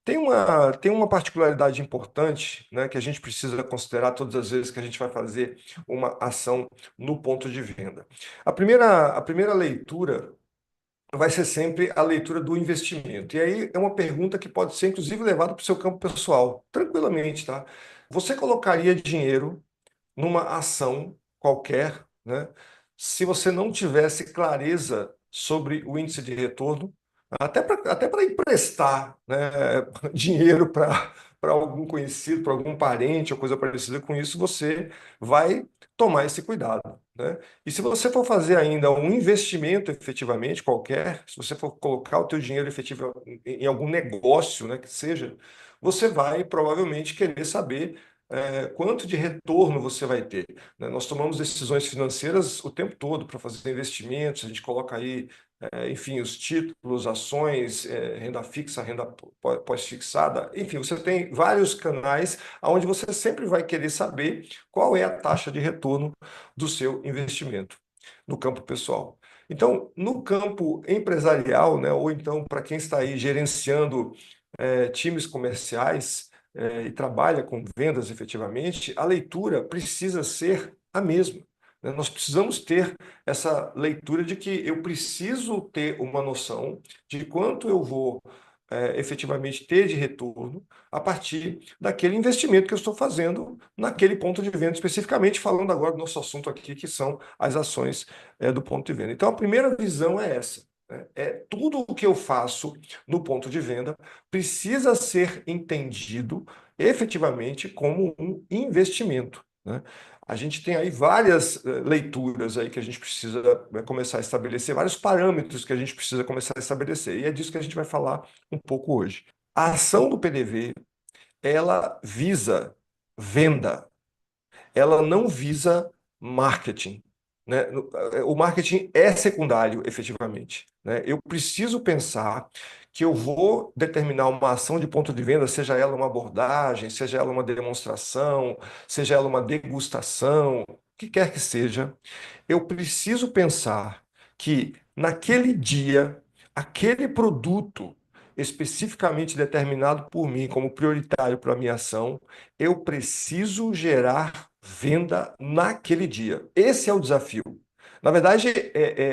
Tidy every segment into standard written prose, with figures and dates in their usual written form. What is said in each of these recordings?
Tem uma particularidade importante, né, que a gente precisa considerar todas as vezes que a gente vai fazer uma ação no ponto de venda. A primeira leitura vai ser sempre a leitura do investimento. E aí é uma pergunta que pode ser, inclusive, levada para o seu campo pessoal, tranquilamente, tá? Você colocaria dinheiro numa ação qualquer, né, se você não tivesse clareza sobre o índice de retorno, até para emprestar, né, dinheiro para algum conhecido, para algum parente ou coisa parecida com isso, você vai tomar esse cuidado, né? E se você for fazer ainda um investimento efetivamente qualquer, se você for colocar o teu dinheiro efetivo em algum negócio, né, que seja, você vai provavelmente querer saber quanto de retorno você vai ter, né? Nós tomamos decisões financeiras o tempo todo para fazer investimentos, a gente coloca aí, enfim, os títulos, ações, renda fixa, renda pós-fixada, enfim, você tem vários canais onde você sempre vai querer saber qual é a taxa de retorno do seu investimento no campo pessoal. Então, no campo empresarial, né, ou então para quem está aí gerenciando times comerciais, e trabalha com vendas efetivamente, a leitura precisa ser a mesma, né? Nós precisamos ter essa leitura de que eu preciso ter uma noção de quanto eu vou efetivamente ter de retorno a partir daquele investimento que eu estou fazendo naquele ponto de venda, especificamente falando agora do nosso assunto aqui, que são as ações do ponto de venda. Então, a primeira visão é essa, né? Tudo o que eu faço no ponto de venda precisa ser entendido efetivamente como um investimento, né? A gente tem aí várias leituras aí que a gente precisa começar a estabelecer, vários parâmetros que a gente precisa começar a estabelecer, e é disso que a gente vai falar um pouco hoje. A ação do PDV, ela visa venda, ela não visa marketing, né? O marketing é secundário, efetivamente, né? Eu preciso pensar que eu vou determinar uma ação de ponto de venda, seja ela uma abordagem, seja ela uma demonstração, seja ela uma degustação, o que quer que seja, eu preciso pensar que naquele dia, aquele produto especificamente determinado por mim como prioritário para a minha ação, eu preciso gerar venda naquele dia. Esse é o desafio. Na verdade,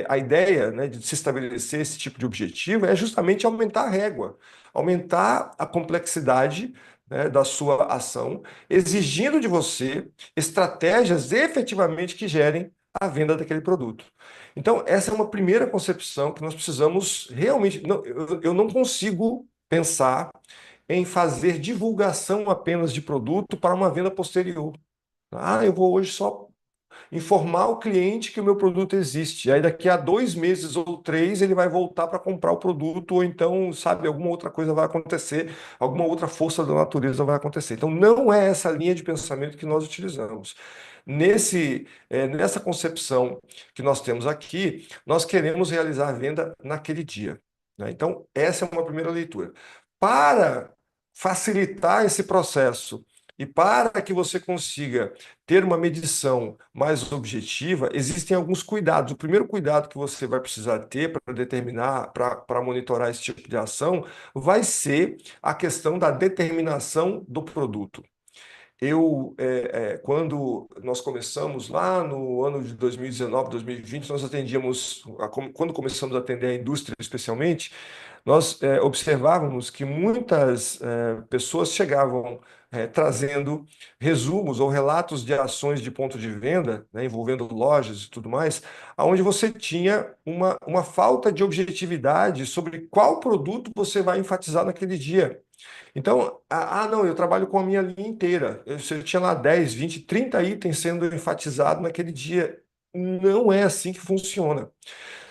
a ideia, né, de se estabelecer esse tipo de objetivo é justamente aumentar a régua, aumentar a complexidade, né, da sua ação, exigindo de você estratégias efetivamente que gerem a venda daquele produto. Então, essa é uma primeira concepção que nós precisamos realmente. Não, eu não consigo pensar em fazer divulgação apenas de produto para uma venda posterior. Ah, eu vou hoje só informar o cliente que o meu produto existe. Aí daqui a 2 meses ou 3 ele vai voltar para comprar o produto, ou então, sabe, alguma outra coisa vai acontecer, alguma outra força da natureza vai acontecer. Então, não é essa linha de pensamento que nós utilizamos. Nessa concepção que nós temos aqui, nós queremos realizar a venda naquele dia, né? Então, essa é uma primeira leitura. Para facilitar esse processo e para que você consiga ter uma medição mais objetiva, existem alguns cuidados. O primeiro cuidado que você vai precisar ter para determinar, para monitorar esse tipo de ação, vai ser a questão da determinação do produto. Quando nós começamos lá no ano de 2019, 2020, nós atendíamos, quando começamos a atender a indústria especialmente, nós observávamos que muitas pessoas chegavam trazendo resumos ou relatos de ações de ponto de venda, né, envolvendo lojas e tudo mais, onde você tinha uma falta de objetividade sobre qual produto você vai enfatizar naquele dia. Então, não, eu trabalho com a minha linha inteira. Eu tinha lá 10, 20, 30 itens sendo enfatizados naquele dia. Não é assim que funciona.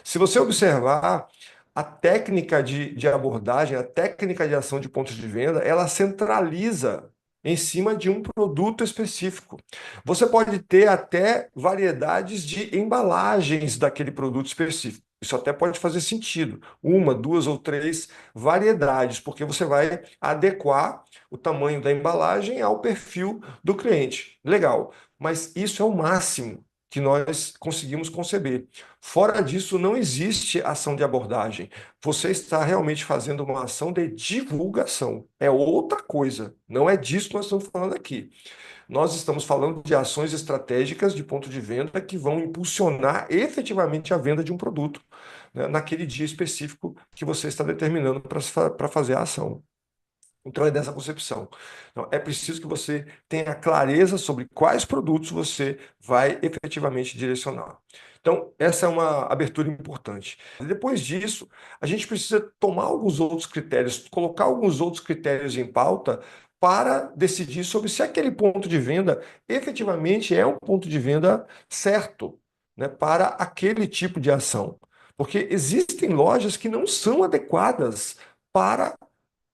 Se você observar, a técnica de abordagem, a técnica de ação de pontos de venda, ela centraliza em cima de um produto específico. Você pode ter até variedades de embalagens daquele produto específico. Isso até pode fazer sentido. Uma, duas ou três variedades, porque você vai adequar o tamanho da embalagem ao perfil do cliente. Legal. Mas isso é o máximo que nós conseguimos conceber. Fora disso, não existe ação de abordagem. Você está realmente fazendo uma ação de divulgação. É outra coisa. Não é disso que nós estamos falando aqui. Nós estamos falando de ações estratégicas de ponto de venda que vão impulsionar efetivamente a venda de um produto, né, naquele dia específico que você está determinando para fazer a ação. Então é dessa concepção. Então, é preciso que você tenha clareza sobre quais produtos você vai efetivamente direcionar. Então, essa é uma abertura importante. Depois disso, a gente precisa tomar alguns outros critérios, colocar alguns outros critérios em pauta para decidir sobre se aquele ponto de venda efetivamente é um ponto de venda certo, né, para aquele tipo de ação. Porque existem lojas que não são adequadas para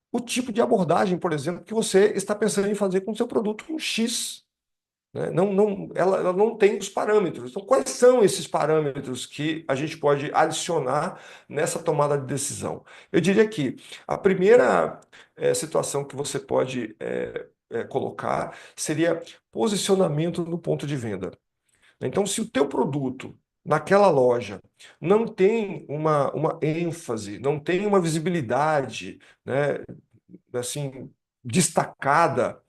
o tipo de abordagem, por exemplo, que você está pensando em fazer com o seu produto um X, né? Ela não tem os parâmetros. Então, quais são esses parâmetros que a gente pode adicionar nessa tomada de decisão? Eu diria que a primeira situação que você pode colocar seria posicionamento no ponto de venda. Então, se o teu produto naquela loja não tem uma ênfase, não tem uma visibilidade, né, assim, destacada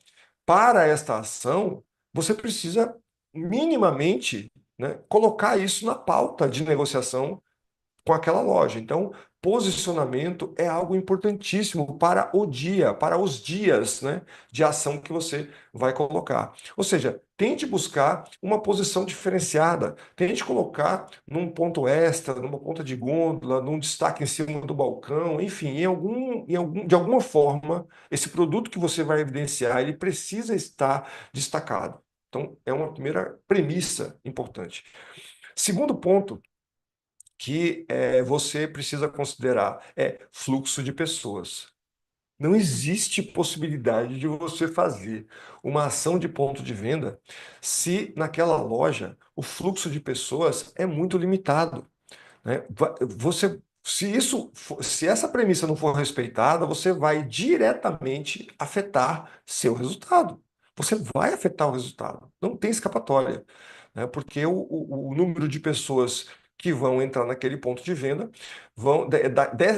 para esta ação, você precisa minimamente, né, colocar isso na pauta de negociação com aquela loja. Então, posicionamento é algo importantíssimo para o dia, para os dias, né, de ação que você vai colocar. Ou seja, tente buscar uma posição diferenciada, tente colocar num ponto extra, numa ponta de gôndola, num destaque em cima do balcão, enfim, de alguma forma, esse produto que você vai evidenciar, ele precisa estar destacado. Então, é uma primeira premissa importante. Segundo ponto que você precisa considerar é fluxo de pessoas. Não existe possibilidade de você fazer uma ação de ponto de venda se naquela loja o fluxo de pessoas é muito limitado, né? Se essa premissa não for respeitada, você vai diretamente afetar seu resultado. Você vai afetar o resultado. Não tem escapatória, né? Porque o número de pessoas que vão entrar naquele ponto de venda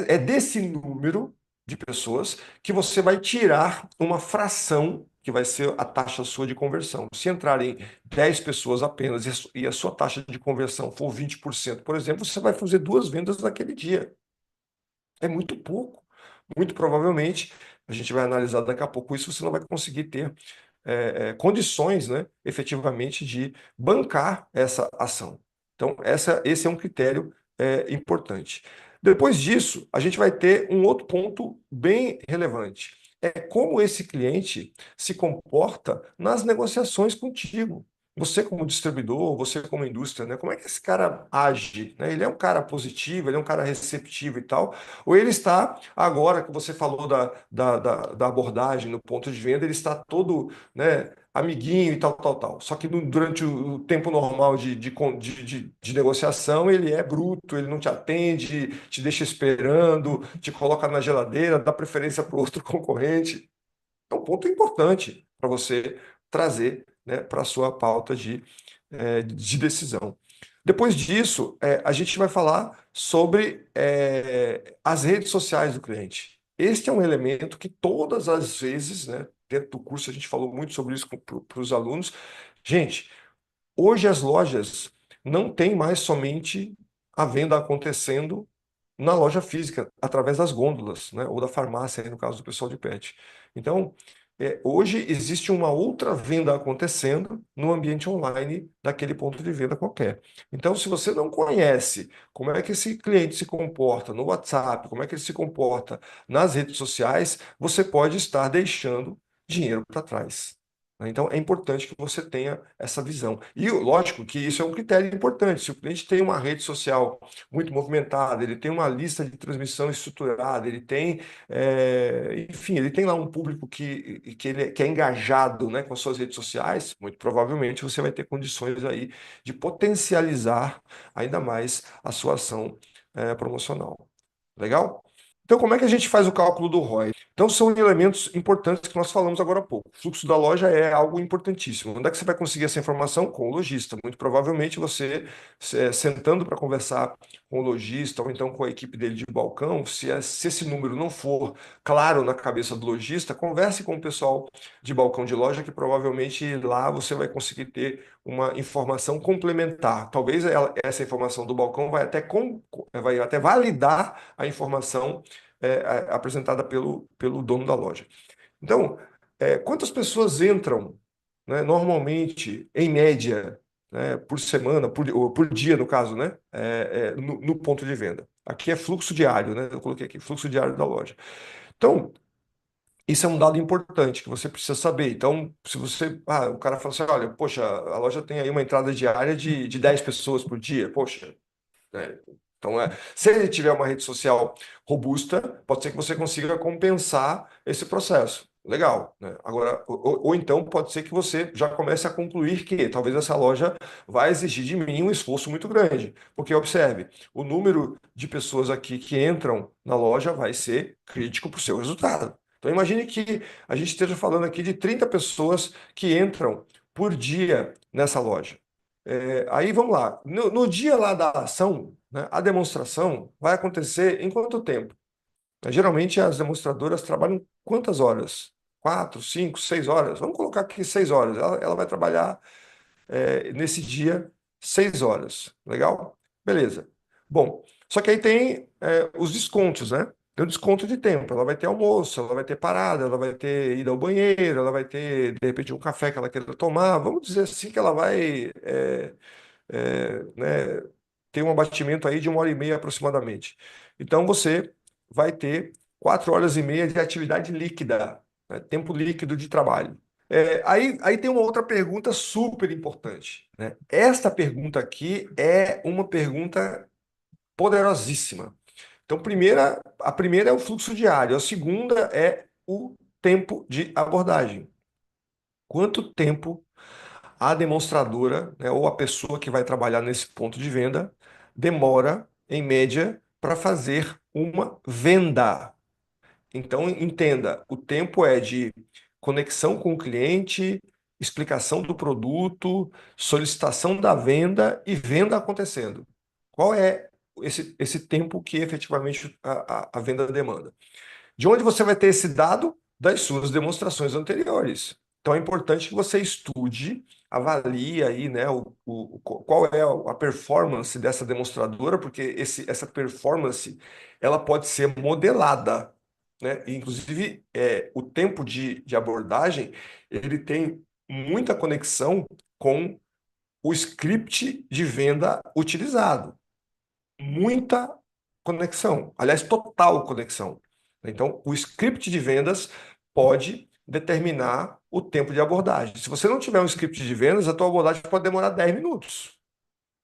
é desse número de pessoas que você vai tirar uma fração que vai ser a taxa sua de conversão. Se entrarem 10 pessoas apenas e a sua taxa de conversão for 20%, por exemplo, você vai fazer duas vendas naquele dia. É muito pouco. Muito provavelmente, a gente vai analisar daqui a pouco isso, você não vai conseguir ter condições, né, efetivamente, de bancar essa ação. Então, esse é um critério importante. Depois disso, a gente vai ter um outro ponto bem relevante. É como esse cliente se comporta nas negociações contigo. Você como distribuidor, você como indústria, né? Como é que esse cara age, né? Ele é um cara positivo, ele é um cara receptivo e tal, ou ele está, agora que você falou da abordagem no ponto de venda, ele está todo, né, amiguinho e tal, tal, tal. Só que durante o tempo normal de negociação, ele é bruto, ele não te atende, te deixa esperando, te coloca na geladeira, dá preferência para o outro concorrente. É um ponto importante para você trazer, né, para a sua pauta de decisão. Depois disso, a gente vai falar sobre as redes sociais do cliente. Este é um elemento que todas as vezes, né, dentro do curso, a gente falou muito sobre isso para os alunos. Gente, hoje as lojas não têm mais somente a venda acontecendo na loja física, através das gôndolas, né? Ou da farmácia, aí no caso do pessoal de pet. Então, hoje existe uma outra venda acontecendo no ambiente online daquele ponto de venda qualquer. Então, se você não conhece como é que esse cliente se comporta no WhatsApp, como é que ele se comporta nas redes sociais, você pode estar deixando dinheiro para trás, né? Então, é importante que você tenha essa visão. E, lógico, que isso é um critério importante. Se o cliente tem uma rede social muito movimentada, ele tem uma lista de transmissão estruturada, ele tem, enfim, ele tem lá um público que é engajado, né, com as suas redes sociais, muito provavelmente você vai ter condições aí de potencializar ainda mais a sua ação, promocional. Legal? Então, como é que a gente faz o cálculo do ROI? Então, são elementos importantes que nós falamos agora há pouco. O fluxo da loja é algo importantíssimo. Onde é que você vai conseguir essa informação? Com o lojista. Muito provavelmente você, sentando para conversar com o lojista ou então com a equipe dele de balcão, se esse número não for claro na cabeça do lojista, converse com o pessoal de balcão de loja, que provavelmente lá você vai conseguir ter uma informação complementar. Talvez essa informação do balcão vai até validar a informação apresentada pelo dono da loja. Então, quantas pessoas entram, né, normalmente, em média, né, por semana, ou por dia, no caso, né, no ponto de venda? Aqui é fluxo diário, né? Eu coloquei aqui, fluxo diário da loja. Então, isso é um dado importante que você precisa saber. Então, se você. O cara fala assim: olha, poxa, a loja tem aí uma entrada diária de 10 pessoas por dia. Poxa, né? Então, se ele tiver uma rede social robusta, pode ser que você consiga compensar esse processo. Legal, né? Agora, ou então pode ser que você já comece a concluir que talvez essa loja vai exigir de mim um esforço muito grande. Porque, observe, o número de pessoas aqui que entram na loja vai ser crítico para o seu resultado. Então, imagine que a gente esteja falando aqui de 30 pessoas que entram por dia nessa loja. Aí vamos lá. No dia lá da ação, né, a demonstração vai acontecer em quanto tempo? Geralmente as demonstradoras trabalham quantas horas? 4, 5, 6 horas. Vamos colocar aqui 6 horas. Ela vai trabalhar nesse dia 6 horas. Legal? Beleza. Bom, só que aí tem os descontos, né? Tem o desconto de tempo. Ela vai ter almoço, ela vai ter parada, ela vai ter ida ao banheiro, ela vai ter, de repente, um café que ela queira tomar. Vamos dizer assim que ela vai né, ter um abatimento aí de 1 hora e meia aproximadamente. Então você vai ter 4 horas e meia de atividade líquida, né, tempo líquido de trabalho. Aí tem uma outra pergunta super importante, né? Esta pergunta aqui é uma pergunta poderosíssima. Então, a primeira é o fluxo diário, a segunda é o tempo de abordagem. Quanto tempo a demonstradora, né, ou a pessoa que vai trabalhar nesse ponto de venda demora, em média, para fazer uma venda? Então, entenda, o tempo é de conexão com o cliente, explicação do produto, solicitação da venda e venda acontecendo. Qual é esse tempo que efetivamente a venda demanda? De onde você vai ter esse dado? Das suas demonstrações anteriores. Então é importante que você estude, avalie aí, né, qual é a performance dessa demonstradora, porque essa performance ela pode ser modelada, né? E, inclusive, o tempo de abordagem ele tem muita conexão com o script de venda utilizado, muita conexão, aliás, total conexão. Então, o script de vendas pode determinar o tempo de abordagem. Se você não tiver um script de vendas, a tua abordagem pode demorar 10 minutos,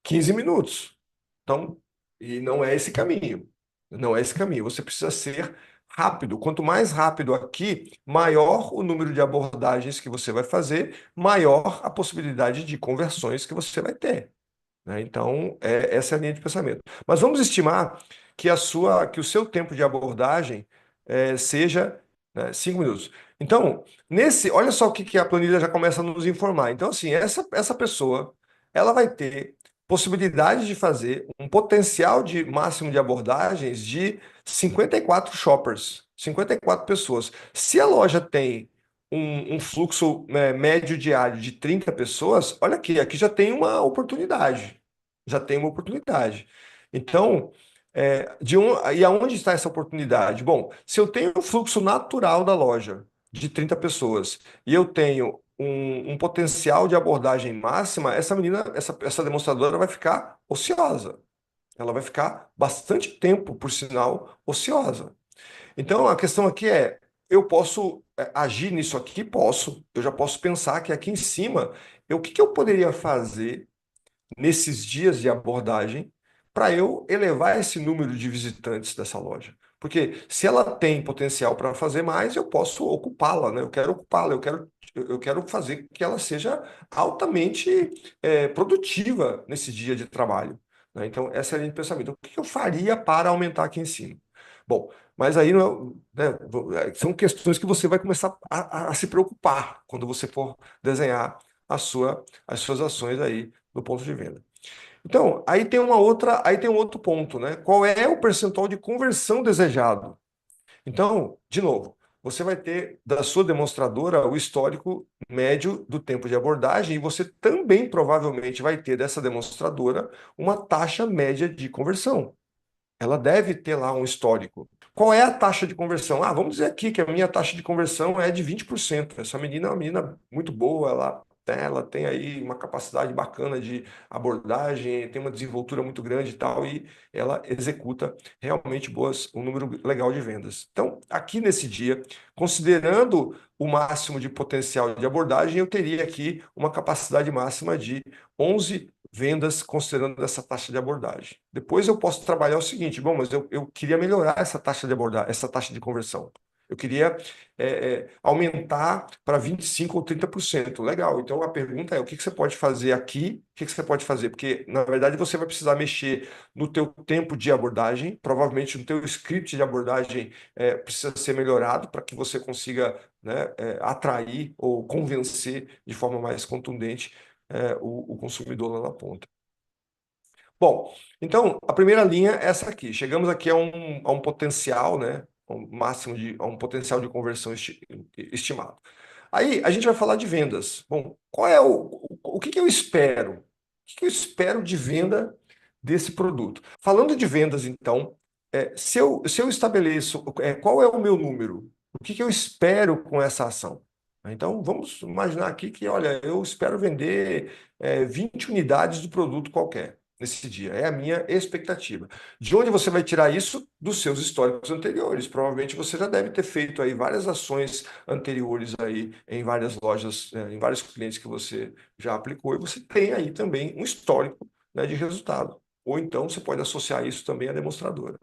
15 minutos. Então, e não é esse caminho. Não é esse caminho. Você precisa ser rápido. Quanto mais rápido aqui, maior o número de abordagens que você vai fazer, maior a possibilidade de conversões que você vai ter, né? Então, essa é a linha de pensamento. Mas vamos estimar que o seu tempo de abordagem seja, né, 5 minutos. Então, olha só o que a planilha já começa a nos informar. Então, assim, essa pessoa, ela vai ter possibilidade de fazer um potencial de máximo de abordagens de 54 shoppers, 54 pessoas. Se a loja tem um fluxo, né, médio diário de 30 pessoas, olha aqui já tem uma oportunidade. Já tem uma oportunidade. Então, e aonde está essa oportunidade? Bom, se eu tenho um fluxo natural da loja de 30 pessoas e eu tenho um potencial de abordagem máxima, essa demonstradora vai ficar ociosa. Ela vai ficar bastante tempo, por sinal, ociosa. Então, a questão aqui é: eu posso agir nisso aqui? Posso. Eu já posso pensar que aqui em cima, o que que eu poderia fazer nesses dias de abordagem para eu elevar esse número de visitantes dessa loja? Porque se ela tem potencial para fazer mais, eu posso ocupá-la, né? Eu quero ocupá-la, eu quero fazer que ela seja altamente produtiva nesse dia de trabalho, né? Então, essa é a linha de pensamento. O que que eu faria para aumentar aqui em cima? Bom, mas aí não é, né, são questões que você vai começar a se preocupar quando você for desenhar as suas ações aí no ponto de venda. Então, aí tem um outro ponto, né? Qual é o percentual de conversão desejado? Então, de novo, você vai ter da sua demonstradora o histórico médio do tempo de abordagem e você também provavelmente vai ter dessa demonstradora uma taxa média de conversão. Ela deve ter lá um histórico. Qual é a taxa de conversão? Ah, vamos dizer aqui que a minha taxa de conversão é de 20%. Essa menina é uma menina muito boa, ela tem aí uma capacidade bacana de abordagem, tem uma desenvoltura muito grande e tal, e ela executa realmente um número legal de vendas. Então, aqui nesse dia, considerando o máximo de potencial de abordagem, eu teria aqui uma capacidade máxima de 11 vendas considerando essa taxa de abordagem. Depois eu posso trabalhar o seguinte, bom, mas eu queria melhorar essa taxa de abordagem, essa taxa de conversão. Eu queria aumentar para 25% ou 30%. Legal. Então a pergunta é: o que que você pode fazer aqui? O que que você pode fazer? Porque, na verdade, você vai precisar mexer no teu tempo de abordagem, provavelmente no teu script de abordagem precisa ser melhorado para que você consiga, né, atrair ou convencer de forma mais contundente o consumidor lá na ponta. Bom, então a primeira linha é essa aqui. Chegamos aqui a um potencial, né? A um potencial de conversão estimado. Aí a gente vai falar de vendas. Bom, qual é o que que eu espero? O que que eu espero de venda desse produto? Falando de vendas, então, se eu estabeleço qual é o meu número, o que que eu espero com essa ação? Então, vamos imaginar aqui que, olha, eu espero vender 20 unidades do produto qualquer nesse dia. É a minha expectativa. De onde você vai tirar isso? Dos seus históricos anteriores. Provavelmente você já deve ter feito aí várias ações anteriores aí em várias lojas, em vários clientes que você já aplicou, e você tem aí também um histórico, né, de resultado. Ou então você pode associar isso também à demonstradora.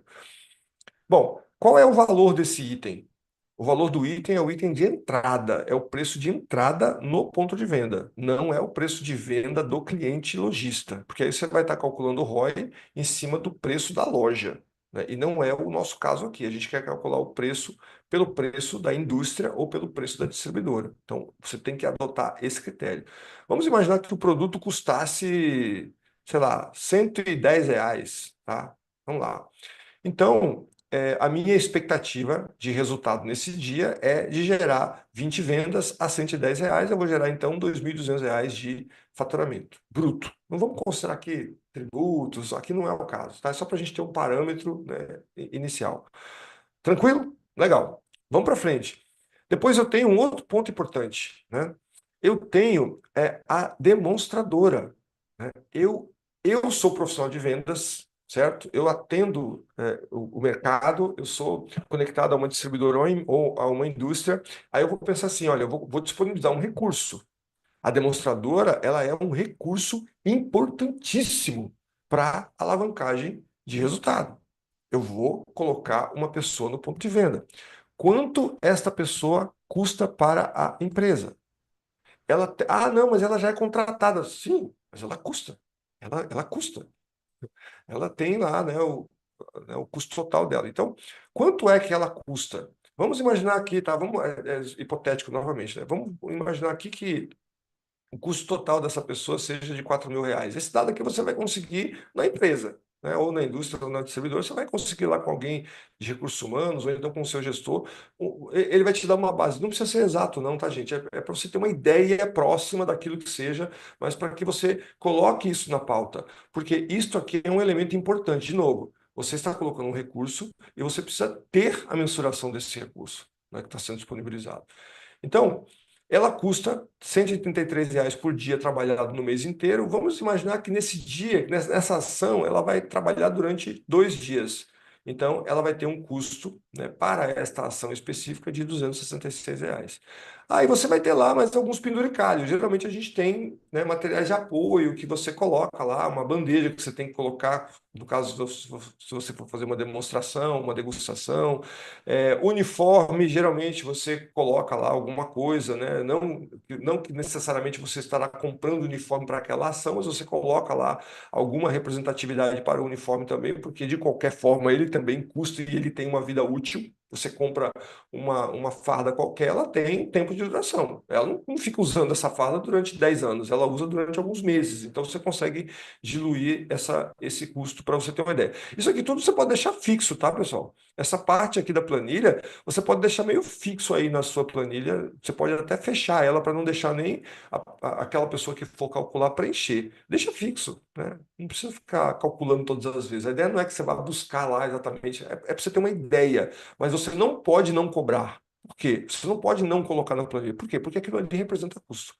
Bom, qual é o valor desse item? O valor do item é o item de entrada, é o preço de entrada no ponto de venda, não é o preço de venda do cliente lojista, porque aí você vai estar calculando o ROI em cima do preço da loja, né? E não é o nosso caso aqui, a gente quer calcular o preço pelo preço da indústria ou pelo preço da distribuidora. Então, você tem que adotar esse critério. Vamos imaginar que o produto custasse, sei lá, R$ 110, tá? Vamos lá. Então, a minha expectativa de resultado nesse dia é de gerar 20 vendas a R$ 110. Eu vou gerar, então, R$ 2.200 de faturamento bruto. Não vamos considerar aqui tributos, aqui não é o caso, tá? É só para a gente ter um parâmetro, né, inicial. Tranquilo? Legal. Vamos para frente. Depois eu tenho um outro ponto importante, né? Eu tenho a demonstradora, né? Eu sou profissional de vendas, certo? Eu atendo o mercado, eu sou conectado a uma distribuidora ou a uma indústria. Aí eu vou pensar assim, olha, vou disponibilizar um recurso. A demonstradora, ela é um recurso importantíssimo para alavancagem de resultado. Eu vou colocar uma pessoa no ponto de venda. Quanto esta pessoa custa para a empresa? Não, mas ela já é contratada. Sim, mas ela custa. Ela custa. Ela tem lá, né, o custo total dela. Então, quanto é que ela custa? Vamos imaginar aqui, tá? É hipotético novamente, né? Vamos imaginar aqui que o custo total dessa pessoa seja de R$ 4.000. Esse dado aqui você vai conseguir na empresa, né? Ou na indústria, ou na distribuidora, você vai conseguir lá com alguém de recursos humanos, ou então com o seu gestor. Ele vai te dar uma base. Não precisa ser exato, não, tá, gente? É para você ter uma ideia próxima daquilo que seja, mas para que você coloque isso na pauta. Porque isto aqui é um elemento importante. De novo, você está colocando um recurso e você precisa ter a mensuração desse recurso, né, que está sendo disponibilizado. Então, ela custa R$ 133 por dia trabalhado no mês inteiro. Vamos imaginar que nesse dia, nessa ação, ela vai trabalhar durante 2 dias. Então, ela vai ter um custo, né, para esta ação específica de R$ 266. Aí você vai ter lá mais alguns penduricalhos. Geralmente a gente tem né, materiais de apoio que você coloca lá, uma bandeja que você tem que colocar, no caso, se você for fazer uma demonstração, uma degustação. Uniforme, geralmente você coloca lá alguma coisa, né? Não que necessariamente você estará comprando uniforme para aquela ação, mas você coloca lá alguma representatividade para o uniforme também, porque de qualquer forma ele também custa e ele tem uma vida útil. Você compra uma farda qualquer, ela tem tempo de duração. Ela não fica usando essa farda durante 10 anos, ela usa durante alguns meses. Então você consegue diluir esse custo para você ter uma ideia. Isso aqui tudo você pode deixar fixo, tá, pessoal? Essa parte aqui da planilha, você pode deixar meio fixo aí na sua planilha. Você pode até fechar ela para não deixar nem aquela pessoa que for calcular preencher. Deixa fixo, né? Não precisa ficar calculando todas as vezes. A ideia não é que você vá buscar lá exatamente, é para você ter uma ideia. Mas você não pode não cobrar. Por quê? Você não pode não colocar na planilha. Por quê? Porque aquilo ali representa custo.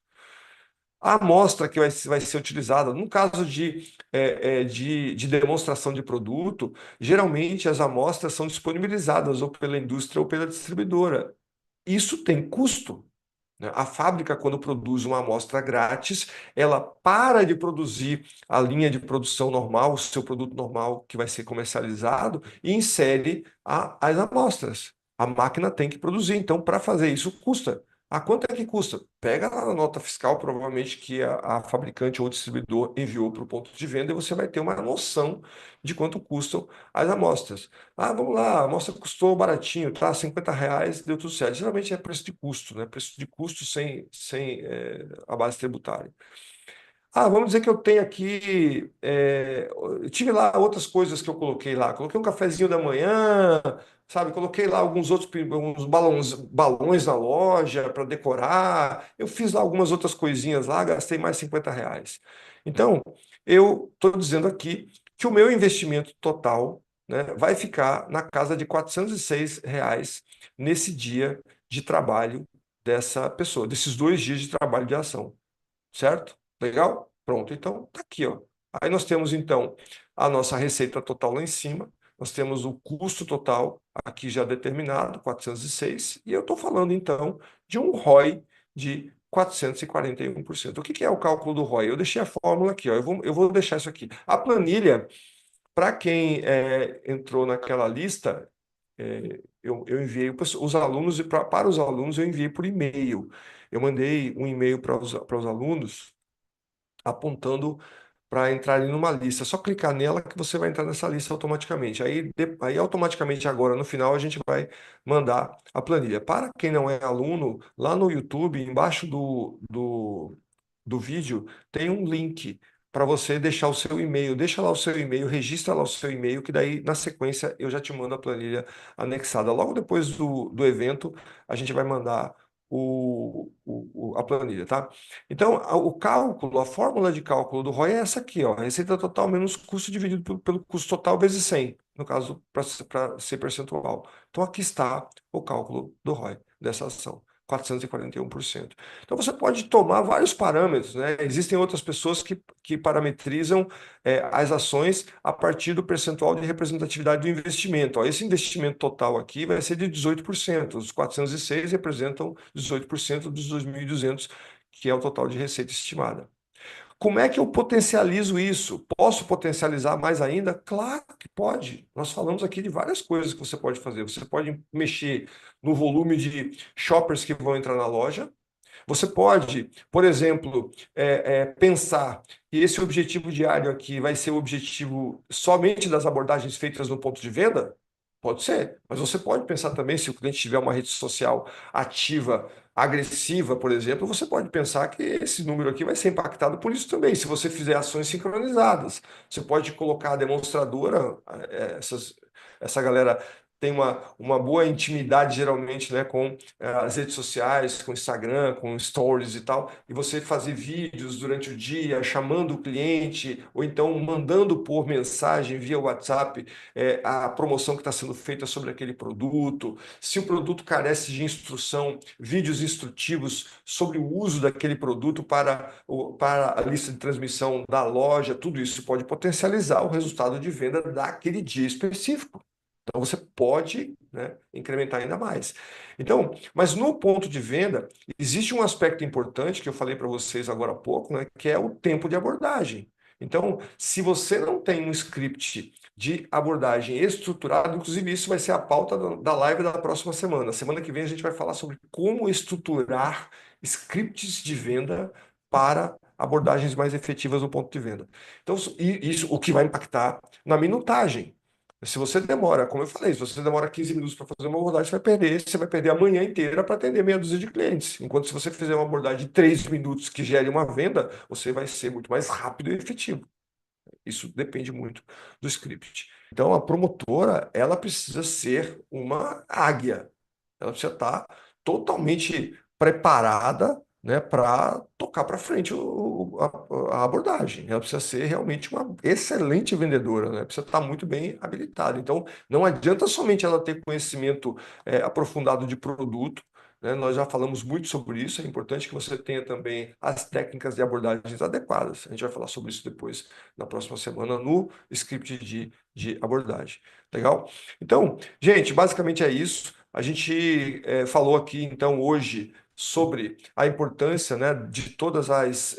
A amostra que vai ser utilizada, no caso de demonstração de produto, geralmente as amostras são disponibilizadas ou pela indústria ou pela distribuidora. Isso tem custo, né? A fábrica, quando produz uma amostra grátis, ela para de produzir a linha de produção normal, o seu produto normal que vai ser comercializado, e insere as amostras. A máquina tem que produzir, então, para fazer isso, custa. A quanto é que custa? Pega lá na nota fiscal, provavelmente que a fabricante ou o distribuidor enviou para o ponto de venda, e você vai ter uma noção de quanto custam as amostras. Ah, vamos lá, a amostra custou baratinho, tá? R$ 50, deu tudo certo. Geralmente é preço de custo, né? Preço de custo sem a base tributária. Ah, vamos dizer que eu tenho aqui. Eu tive lá outras coisas que eu coloquei lá. Coloquei um cafezinho da manhã, sabe? Coloquei lá alguns balões na loja para decorar. Eu fiz lá algumas outras coisinhas lá, gastei mais R$ 50. Então, eu estou dizendo aqui que o meu investimento total, né, vai ficar na casa de R$ 406 nesse dia de trabalho dessa pessoa, desses 2 dias de trabalho de ação, certo? Legal? Pronto, então tá aqui, ó. Aí nós temos então a nossa receita total lá em cima, nós temos o custo total aqui já determinado, 406, e eu estou falando então de um ROI de 441%. O que que é o cálculo do ROI? Eu deixei a fórmula aqui, ó. Eu vou deixar isso aqui. A planilha, para quem entrou naquela lista, eu enviei os alunos, e para os alunos eu enviei por e-mail. Eu mandei um e-mail para os alunos apontando para entrarem numa lista. É só clicar nela que você vai entrar nessa lista automaticamente. Aí automaticamente agora no final a gente vai mandar a planilha. Para quem não é aluno, lá no YouTube, embaixo do vídeo, tem um link para você deixar o seu e-mail. Deixa lá o seu e-mail, registra lá o seu e-mail, que daí na sequência eu já te mando a planilha anexada. Logo depois do evento, a gente vai mandar a planilha, tá? Então, o cálculo, a fórmula de cálculo do ROI é essa aqui, ó, receita total menos custo dividido pelo custo total vezes 100, no caso, para ser percentual. Então, aqui está o cálculo do ROI dessa ação, 441%. Então, você pode tomar vários parâmetros, né? Existem outras pessoas que parametrizam as ações a partir do percentual de representatividade do investimento. Ó, esse investimento total aqui vai ser de 18%. Os 406 representam 18% dos 2.200, que é o total de receita estimada. Como é que eu potencializo isso? Posso potencializar mais ainda? Claro que pode. Nós falamos aqui de várias coisas que você pode fazer. Você pode mexer no volume de shoppers que vão entrar na loja. Você pode, por exemplo, pensar que esse objetivo diário aqui vai ser o objetivo somente das abordagens feitas no ponto de venda? Pode ser, mas você pode pensar também, se o cliente tiver uma rede social ativa, agressiva, por exemplo, você pode pensar que esse número aqui vai ser impactado por isso também, se você fizer ações sincronizadas. Você pode colocar a demonstradora, essa galera tem uma boa intimidade, geralmente, né, com as redes sociais, com Instagram, com stories e tal, e você fazer vídeos durante o dia, chamando o cliente, ou então mandando por mensagem via WhatsApp a promoção que está sendo feita sobre aquele produto. Se o produto carece de instrução, vídeos instrutivos sobre o uso daquele produto para a lista de transmissão da loja, tudo isso pode potencializar o resultado de venda daquele dia específico. Então, você pode, né, incrementar ainda mais. Então, mas no ponto de venda, existe um aspecto importante que eu falei para vocês agora há pouco, né, que é o tempo de abordagem. Então, se você não tem um script de abordagem estruturado, inclusive isso vai ser a pauta da live da próxima semana. Semana que vem a gente vai falar sobre como estruturar scripts de venda para abordagens mais efetivas no ponto de venda. Então, isso o que vai impactar na minutagem. Se você demora, como eu falei, se você demora 15 minutos para fazer uma abordagem, você vai perder a manhã inteira para atender meia dúzia de clientes. Enquanto se você fizer uma abordagem de 3 minutos que gere uma venda, você vai ser muito mais rápido e efetivo. Isso depende muito do script. Então, a promotora, ela precisa ser uma águia. Ela precisa estar totalmente preparada, né, para tocar para frente a abordagem. Ela precisa ser realmente uma excelente vendedora, né? Precisa estar muito bem habilitada. Então, não adianta somente ela ter conhecimento aprofundado de produto, né? Nós já falamos muito sobre isso. É importante que você tenha também as técnicas de abordagens adequadas. A gente vai falar sobre isso depois, na próxima semana, no script de abordagem. Legal? Então, gente, basicamente é isso. A gente falou aqui, então, hoje sobre a importância, né, de todas as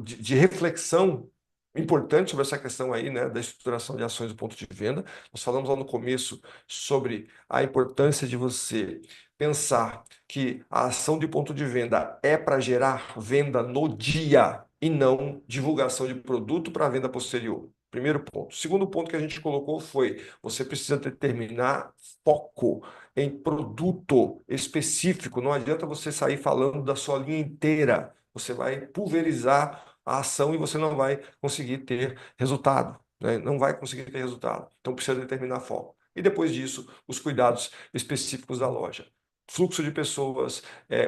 de reflexão importante sobre essa questão aí, né, da estruturação de ações do ponto de venda. Nós falamos lá no começo sobre a importância de você pensar que a ação de ponto de venda é para gerar venda no dia e não divulgação de produto para venda posterior. Primeiro ponto. Segundo ponto que a gente colocou foi: você precisa determinar foco em produto específico. Não adianta você sair falando da sua linha inteira. Você vai pulverizar a ação e você não vai conseguir ter resultado, né? Não vai conseguir ter resultado. Então precisa determinar foco. E depois disso, os cuidados específicos da loja. Fluxo de pessoas,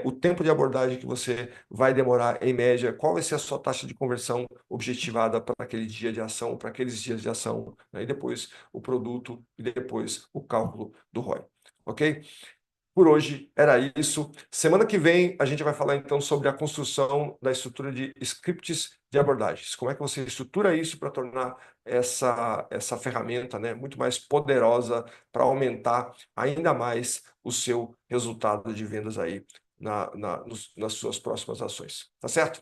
o tempo de abordagem que você vai demorar em média, qual vai ser a sua taxa de conversão objetivada para aquele dia de ação, para aqueles dias de ação, né? E depois o produto e depois o cálculo do ROI. Ok? Por hoje era isso. Semana que vem a gente vai falar então sobre a construção da estrutura de scripts de abordagens. Como é que você estrutura isso para tornar essa ferramenta, né, muito mais poderosa para aumentar ainda mais o seu resultado de vendas aí nas suas próximas ações. Tá certo?